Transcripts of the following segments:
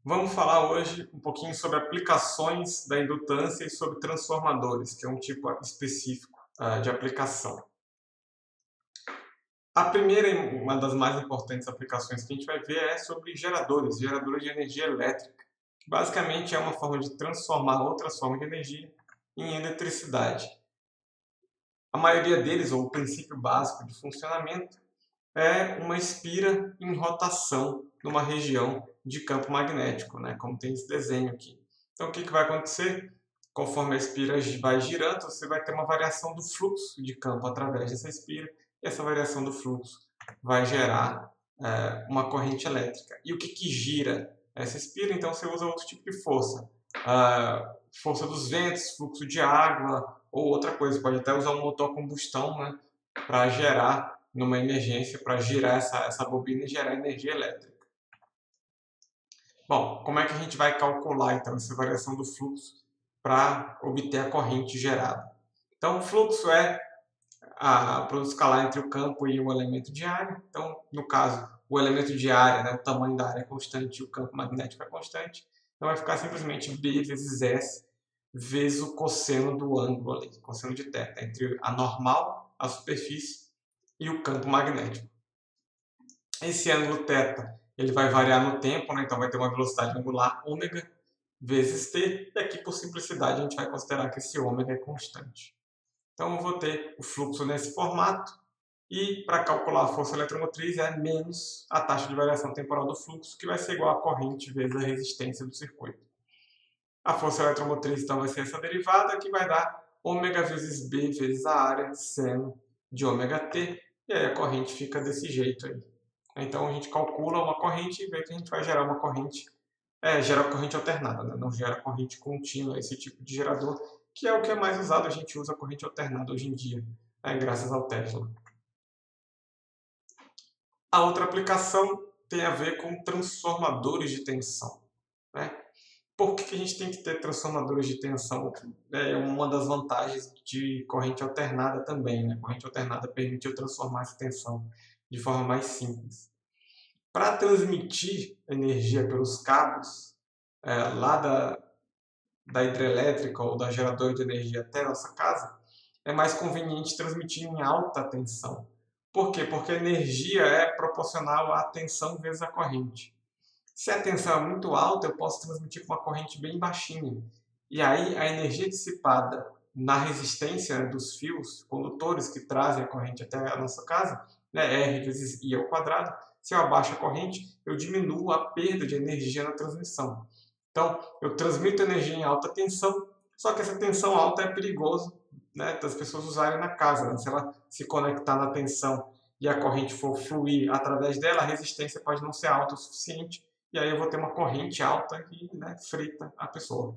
Vamos falar hoje um pouquinho sobre aplicações da indutância e sobre transformadores, que é um tipo específico de aplicação. A primeira e uma das mais importantes aplicações que a gente vai ver é sobre geradores de energia elétrica, que basicamente é uma forma de transformar outras formas de energia em eletricidade. A maioria deles, ou o princípio básico de funcionamento, é uma espira em rotação numa região de campo magnético, né? Como tem esse desenho aqui. Então, o que vai acontecer? Conforme a espira vai girando, você vai ter uma variação do fluxo de campo através dessa espira, e essa variação do fluxo vai gerar uma corrente elétrica. E o que gira essa espira? Então, você usa outro tipo de força. Força dos ventos, fluxo de água, ou outra coisa. Pode até usar um motor a combustão, né, para gerar numa emergência, para girar essa bobina e gerar energia elétrica. Bom, como é que a gente vai calcular então essa variação do fluxo para obter a corrente gerada? Então, o fluxo é a produto escalar entre o campo e o elemento de área. Então, no caso, o elemento de área, né, o tamanho da área é constante e o campo magnético é constante. Então, vai ficar simplesmente B vezes S vezes o cosseno do ângulo ali, cosseno de θ, entre a normal, a superfície e o campo magnético. Esse ângulo θ ele vai variar no tempo, né? Então vai ter uma velocidade angular ômega vezes t, e aqui por simplicidade a gente vai considerar que esse ômega é constante. Então eu vou ter o fluxo nesse formato, e para calcular a força eletromotriz é menos a taxa de variação temporal do fluxo, que vai ser igual a corrente vezes a resistência do circuito. A força eletromotriz então vai ser essa derivada, que vai dar ômega vezes B vezes a área seno de ômega t, e aí a corrente fica desse jeito aí. Então a gente calcula uma corrente e vê que a gente vai gerar uma corrente, gera corrente alternada, né? Não gera corrente contínua, esse tipo de gerador, que é o que é mais usado. A gente usa corrente alternada hoje em dia, graças ao Tesla. A outra aplicação tem a ver com transformadores de tensão, né? Por que a gente tem que ter transformadores de tensão? É uma das vantagens de corrente alternada também, né? Corrente alternada permite eu transformar essa tensão de forma mais simples. Para transmitir energia pelos cabos, lá da hidrelétrica ou da geradora de energia até a nossa casa, é mais conveniente transmitir em alta tensão. Por quê? Porque a energia é proporcional à tensão vezes a corrente. Se a tensão é muito alta, eu posso transmitir com uma corrente bem baixinha. E aí a energia dissipada na resistência dos fios condutores que trazem a corrente até a nossa casa, né, R vezes I ao quadrado, se eu abaixo a corrente, eu diminuo a perda de energia na transmissão. Então, eu transmito energia em alta tensão, só que essa tensão alta é perigoso, né, das pessoas usarem na casa. Né? Se ela se conectar na tensão e a corrente for fluir através dela, a resistência pode não ser alta o suficiente, e aí eu vou ter uma corrente alta que, né, frita a pessoa.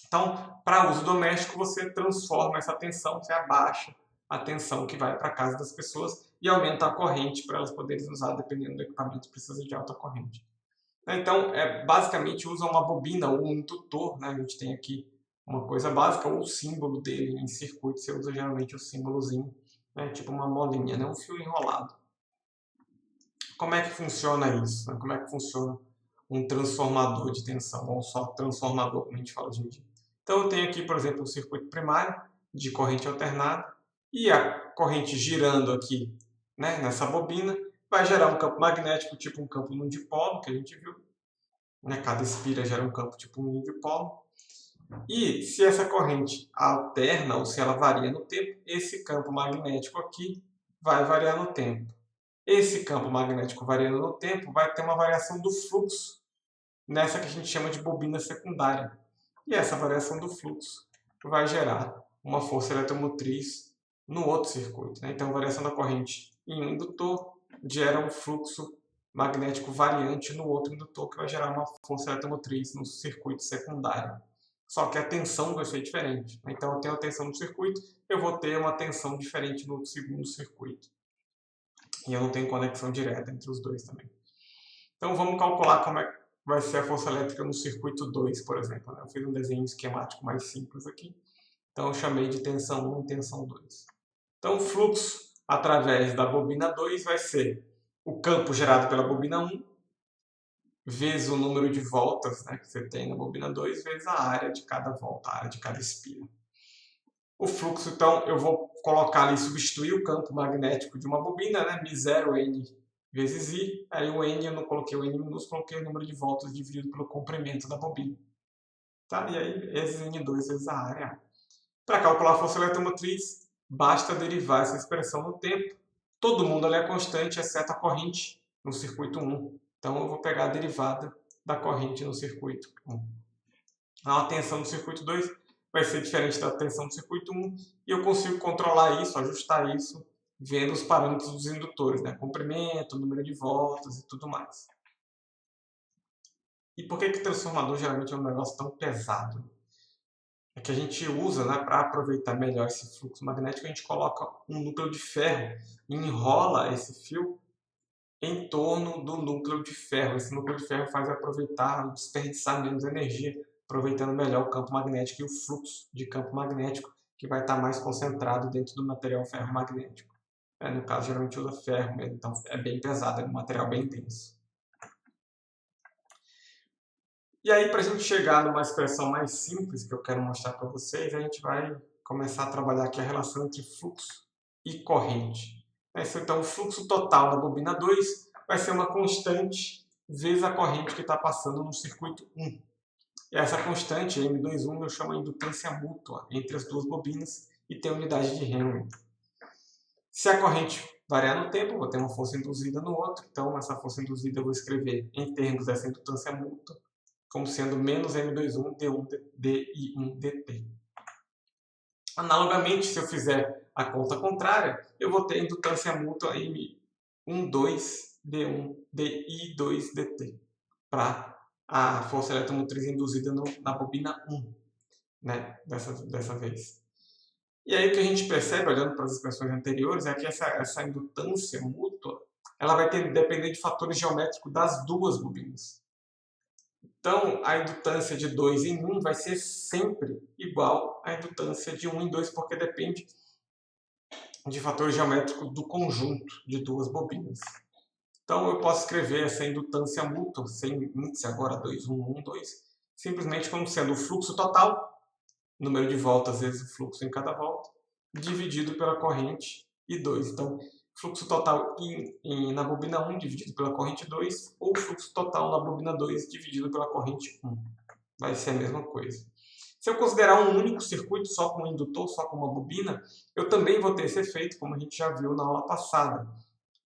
Então, para uso doméstico, você transforma essa tensão, você abaixa a tensão que vai para a casa das pessoas e aumenta a corrente para elas poderem usar, dependendo do equipamento que precisa de alta corrente. Então, basicamente usa uma bobina ou um indutor, né? A gente tem aqui uma coisa básica, ou o símbolo dele em circuito, você usa geralmente o símbolozinho, né? Tipo uma molinha, né? Um fio enrolado. Como é que funciona isso? Né? Como é que funciona um transformador de tensão, ou só transformador, como a gente fala hoje em dia? Então, eu tenho aqui, por exemplo, um circuito primário de corrente alternada, e a corrente girando aqui, né, nessa bobina vai gerar um campo magnético, tipo um campo num dipolo, que a gente viu. Né? Cada espira gera um campo tipo um dipolo. E se essa corrente alterna, ou se ela varia no tempo, esse campo magnético aqui vai variar no tempo. Esse campo magnético variando no tempo vai ter uma variação do fluxo nessa que a gente chama de bobina secundária. E essa variação do fluxo vai gerar uma força eletromotriz no outro circuito. Né? Então, a variação da corrente em um indutor gera um fluxo magnético variante no outro indutor, que vai gerar uma força eletromotriz no circuito secundário. Só que a tensão vai ser diferente. Então, eu tenho a tensão no circuito, eu vou ter uma tensão diferente no segundo circuito. E eu não tenho conexão direta entre os dois também. Então, vamos calcular como é que vai ser a força elétrica no circuito 2, por exemplo. Eu fiz um desenho esquemático mais simples aqui. Então, eu chamei de tensão 1 e tensão 2. Então, o fluxo através da bobina 2 vai ser o campo gerado pela bobina 1 vezes o número de voltas, né, que você tem na bobina 2, vezes a área de cada volta, a área de cada espira. O fluxo, então, eu vou colocar ali, substituir o campo magnético de uma bobina, né, μ0 N vezes I. Aí o N, eu não coloquei o N minúsculo, coloquei o número de voltas dividido pelo comprimento da bobina. Tá? E aí, vezes N2 vezes a área. Para calcular a força eletromotriz, basta derivar essa expressão no tempo. Todo mundo ali é constante, exceto a corrente no circuito 1. Então, eu vou pegar a derivada da corrente no circuito 1. A tensão do circuito 2 vai ser diferente da tensão do circuito 1 e eu consigo controlar isso, ajustar isso, vendo os parâmetros dos indutores, né? Comprimento, número de voltas e tudo mais. E por que o transformador geralmente é um negócio tão pesado? É que a gente usa, né, para aproveitar melhor esse fluxo magnético, a gente coloca um núcleo de ferro e enrola esse fio em torno do núcleo de ferro. Esse núcleo de ferro faz aproveitar, desperdiçar menos energia, aproveitando melhor o campo magnético e o fluxo de campo magnético, que vai estar mais concentrado dentro do material ferromagnético. No caso, geralmente usa ferro mesmo, então é bem pesado, é um material bem denso. E aí, para a gente chegar numa expressão mais simples que eu quero mostrar para vocês, a gente vai começar a trabalhar aqui a relação entre fluxo e corrente. Então, o fluxo total da bobina 2 vai ser uma constante vezes a corrente que está passando no circuito 1. E essa constante, M21, eu chamo de indutância mútua entre as duas bobinas e tem unidade de Henry. Se a corrente variar no tempo, eu vou ter uma força induzida no outro. Então, essa força induzida eu vou escrever em termos dessa indutância mútua como sendo menos M21 D1 DI1 DT. Analogamente, se eu fizer a conta contrária, eu vou ter indutância mútua M12 D1 DI2 DT para a força eletromotriz induzida na bobina 1, né, dessa vez. E aí o que a gente percebe, olhando para as expressões anteriores, é que essa indutância mútua ela vai depender de fatores geométricos das duas bobinas. Então, a indutância de 2 em 1 vai ser sempre igual à indutância de 1 em 2, porque depende de fatores geométricos do conjunto de duas bobinas. Então, eu posso escrever essa indutância mútua, sem índice agora 2, 1, 1, 2, simplesmente como sendo o fluxo total, número de voltas vezes o fluxo em cada volta, dividido pela corrente e 2. Então, fluxo total na bobina 1 dividido pela corrente 2, ou fluxo total na bobina 2 dividido pela corrente 1. Vai ser a mesma coisa. Se eu considerar um único circuito só com um indutor, só com uma bobina, eu também vou ter esse efeito, como a gente já viu na aula passada.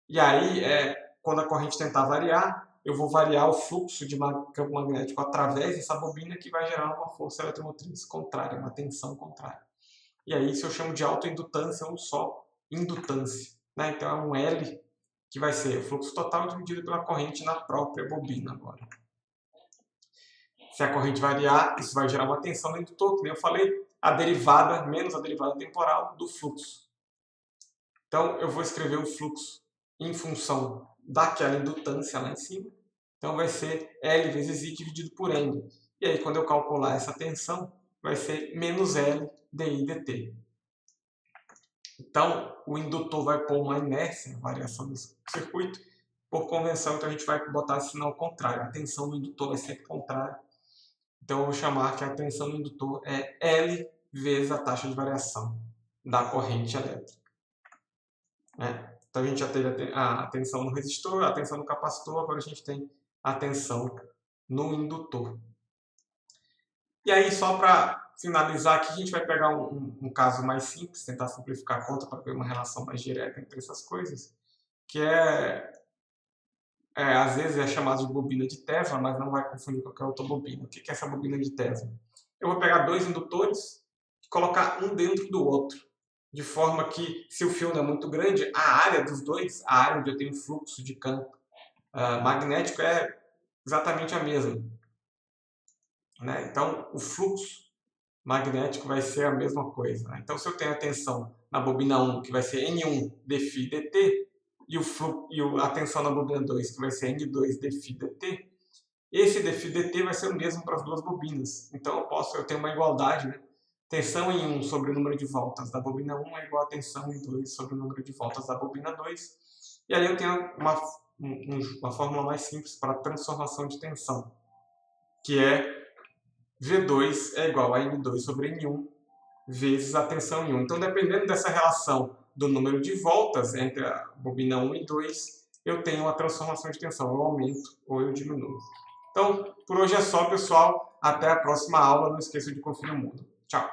E aí, quando a corrente tentar variar, eu vou variar o fluxo de campo magnético através dessa bobina, que vai gerar uma força eletromotriz contrária, uma tensão contrária. E aí isso eu chamo de autoindutância ou só indutância. Né? Então é um L que vai ser o fluxo total dividido pela corrente na própria bobina agora. Se a corrente variar, isso vai gerar uma tensão no indutor, que nem eu falei, a derivada, menos a derivada temporal do fluxo. Então eu vou escrever o fluxo em função daquela indutância lá em cima. Então vai ser L vezes I dividido por N. E aí quando eu calcular essa tensão, vai ser menos L dI dt. Então, o indutor vai pôr uma inércia, variação do circuito. Por convenção, então a gente vai botar esse sinal contrário. A tensão do indutor vai ser contrária. Então, eu vou chamar que a tensão do indutor é L vezes a taxa de variação da corrente elétrica. Então, a gente já teve a tensão no resistor, a tensão no capacitor, agora a gente tem a tensão no indutor. E aí, só para finalizar aqui, a gente vai pegar um caso mais simples, tentar simplificar a conta para ver uma relação mais direta entre essas coisas, que às vezes é chamado de bobina de Tesla, mas não vai confundir com qualquer outra bobina. O que é essa bobina de Tesla? Eu vou pegar dois indutores e colocar um dentro do outro, de forma que, se o fio não é muito grande, a área dos dois, a área onde eu tenho fluxo de campo magnético é exatamente a mesma. Né? Então, o fluxo magnético vai ser a mesma coisa. Né? Então, se eu tenho a tensão na bobina 1, que vai ser N1 dφ dt, e a tensão na bobina 2, que vai ser N2 dφ dt, esse dφ dt vai ser o mesmo para as duas bobinas. Então, eu tenho uma igualdade. Né? Tensão em 1 sobre o número de voltas da bobina 1 é igual a tensão em 2 sobre o número de voltas da bobina 2. E aí eu tenho uma uma fórmula mais simples para transformação de tensão, que é V2 é igual a N2 sobre N1 vezes a tensão em 1. Então, dependendo dessa relação do número de voltas entre a bobina 1 e 2, eu tenho uma transformação de tensão, eu aumento ou eu diminuo. Então, por hoje é só, pessoal. Até a próxima aula. Não esqueça de conferir o Moodle. Tchau!